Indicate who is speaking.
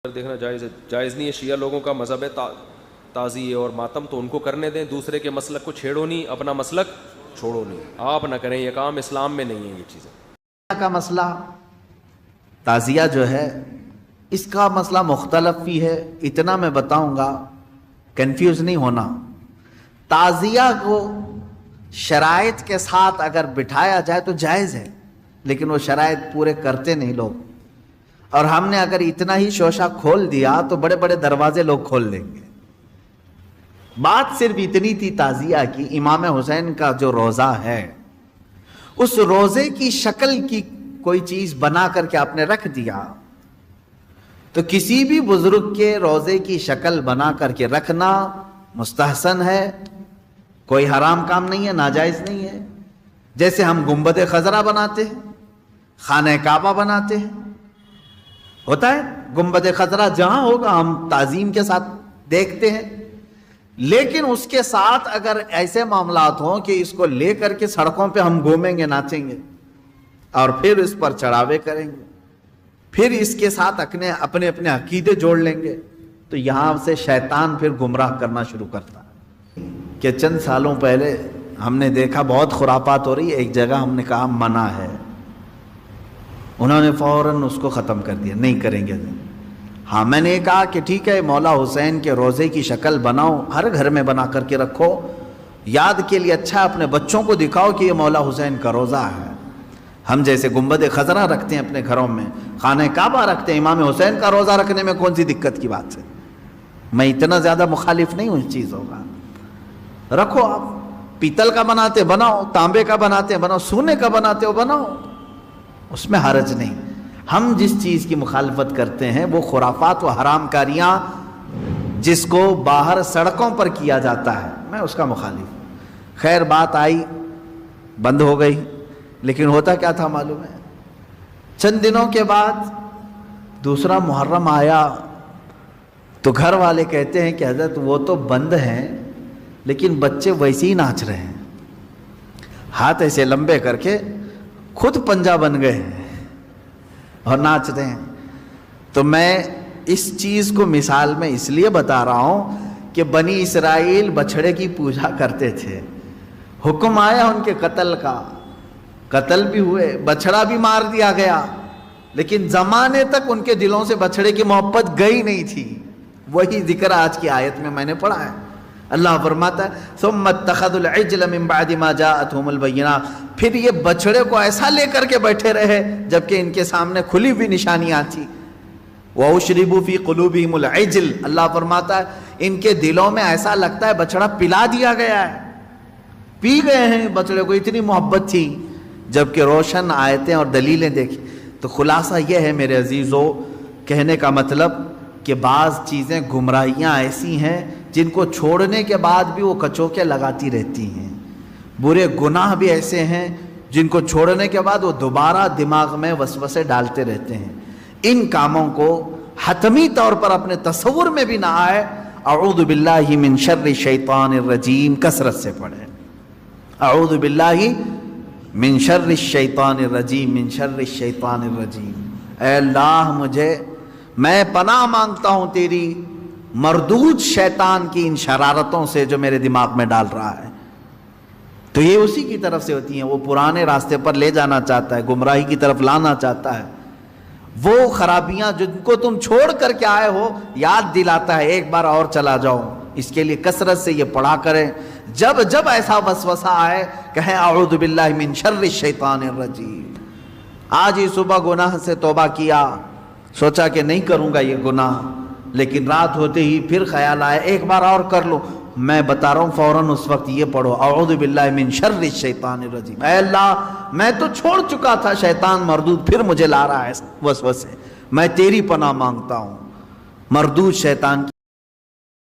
Speaker 1: دیکھنا جائز ہے؟ جائز نہیں ہے، شیعہ لوگوں کا مذہب ہے تعزیے اور ماتم، تو ان کو کرنے دیں، دوسرے کے مسلک کو چھیڑو نہیں، اپنا مسلک چھوڑو نہیں، آپ نہ کریں، یہ کام اسلام میں نہیں ہے یہ چیزیں۔
Speaker 2: کا مسئلہ تعزیہ جو ہے اس کا مسئلہ مختلف بھی ہے، اتنا میں بتاؤں گا، کنفیوز نہیں ہونا۔ تعزیہ کو شرائط کے ساتھ اگر بٹھایا جائے تو جائز ہے، لیکن وہ شرائط پورے کرتے نہیں لوگ، اور ہم نے اگر اتنا ہی شوشہ کھول دیا تو بڑے بڑے دروازے لوگ کھول دیں گے۔ بات صرف اتنی تھی تعزیہ کی، امام حسین کا جو روضہ ہے اس روزے کی شکل کی کوئی چیز بنا کر کے آپ نے رکھ دیا، تو کسی بھی بزرگ کے روزے کی شکل بنا کر کے رکھنا مستحسن ہے، کوئی حرام کام نہیں ہے، ناجائز نہیں ہے۔ جیسے ہم گنبد خضرا بناتے ہیں، خانہ کعبہ بناتے ہیں، ہوتا ہے گنبد خضرا جہاں ہوگا ہم تعظیم کے ساتھ دیکھتے ہیں، لیکن اس کے ساتھ اگر ایسے معاملات ہوں کہ اس کو لے کر کے سڑکوں پہ ہم گھومیں گے، ناچیں گے، اور پھر اس پر چڑھاوے کریں گے، پھر اس کے ساتھ اپنے اپنے عقیدے جوڑ لیں گے، تو یہاں سے شیطان پھر گمراہ کرنا شروع کرتا ہے۔ کہ چند سالوں پہلے ہم نے دیکھا بہت خرافات ہو رہی ہے، ایک جگہ ہم نے کہا منع ہے، انہوں نے فوراً اس کو ختم کر دیا، نہیں کریں گے۔ ہاں میں نے کہا کہ ٹھیک ہے، مولا حسین کے روزے کی شکل بناؤ، ہر گھر میں بنا کر کے رکھو، یاد کے لیے اچھا، اپنے بچوں کو دکھاؤ کہ یہ مولا حسین کا روزہ ہے۔ ہم جیسے گنبد خضرا رکھتے ہیں اپنے گھروں میں، خانہ کعبہ رکھتے ہیں، امام حسین کا روزہ رکھنے میں کون سی دقت کی بات ہے؟ میں اتنا زیادہ مخالف نہیں ہوں اس چیزوں کا، رکھو، آپ پیتل کا بناتے بناؤ، تانبے کا بناتے بناؤ، سونے کا بناتے ہو بناؤ، اس میں حرج نہیں۔ ہم جس چیز کی مخالفت کرتے ہیں وہ خرافات و حرام کاریاں جس کو باہر سڑکوں پر کیا جاتا ہے، میں اس کا مخالف۔ خیر بات آئی، بند ہو گئی، لیکن ہوتا کیا تھا معلوم ہے؟ چند دنوں کے بعد دوسرا محرم آیا تو گھر والے کہتے ہیں کہ حضرت وہ تو بند ہیں لیکن بچے ویسے ہی ناچ رہے ہیں، ہاتھ ایسے لمبے کر کے خود پنجہ بن گئے ہیں اور ناچ رہے ہیں۔ تو میں اس چیز کو مثال میں اس لیے بتا رہا ہوں کہ بنی اسرائیل بچھڑے کی پوجا کرتے تھے، حکم آیا ان کے قتل کا، قتل بھی ہوئے، بچھڑا بھی مار دیا گیا، لیکن زمانے تک ان کے دلوں سے بچھڑے کی محبت گئی نہیں تھی۔ وہی ذکر آج کی آیت میں نے پڑھا ہے، اللہ فرماتا ہے ثم اتخذوا العجل من بعد ما جاءتهم البینات، پھر یہ بچڑے کو ایسا لے کر کے بیٹھے رہے جبکہ ان کے سامنے کھلی ہوئی نشانیاں تھی۔ وَأُشْرِبُوا فِي قُلُوبِهِمُ الْعِجْلَ، اللہ فرماتا ہے ان کے دلوں میں ایسا لگتا ہے بچڑا پلا دیا گیا ہے، پی گئے ہیں بچڑے کو، اتنی محبت تھی، جبکہ روشن آیتیں اور دلیلیں دیکھی۔ تو خلاصہ یہ ہے میرے عزیزو، کہنے کا مطلب کہ بعض چیزیں گمراہیاں ایسی ہیں جن کو چھوڑنے کے بعد بھی وہ کچوکے لگاتی رہتی ہیں، برے گناہ بھی ایسے ہیں جن کو چھوڑنے کے بعد وہ دوبارہ دماغ میں وسوسے ڈالتے رہتے ہیں۔ ان کاموں کو حتمی طور پر اپنے تصور میں بھی نہ آئے۔ اعوذ باللہ من شر الشیطان الرجیم کثرت سے پڑھیں، اعوذ باللہ من شر الشیطان الرجیم، من شر الشیطان الرجیم۔ اے اللہ میں پناہ مانگتا ہوں تیری مردود شیطان کی ان شرارتوں سے جو میرے دماغ میں ڈال رہا ہے۔ تو یہ اسی کی طرف سے ہوتی ہیں، وہ پرانے راستے پر لے جانا چاہتا ہے، گمراہی کی طرف لانا چاہتا ہے، وہ خرابیاں جن کو تم چھوڑ کر کے آئے ہو یاد دلاتا ہے، ایک بار اور چلا جاؤ۔ اس کے لیے کثرت سے یہ پڑھا کریں، جب جب ایسا وسوسہ آئے کہیں اعوذ باللہ من شر الشیطان الرجیم۔ آج ہی صبح گناہ سے توبہ کیا، سوچا کہ نہیں کروں گا یہ گناہ، لیکن رات ہوتے ہی پھر خیال آیا ایک بار اور کر لو، میں بتا رہا ہوں فوراً اس وقت یہ پڑھو اعوذ باللہ من شر الشیطان الرجیم۔ اے اللہ میں تو چھوڑ چکا تھا شیطان مردود، پھر مجھے لا رہا ہے وسوسے، میں تیری پناہ مانگتا ہوں مردود شیطان کی۔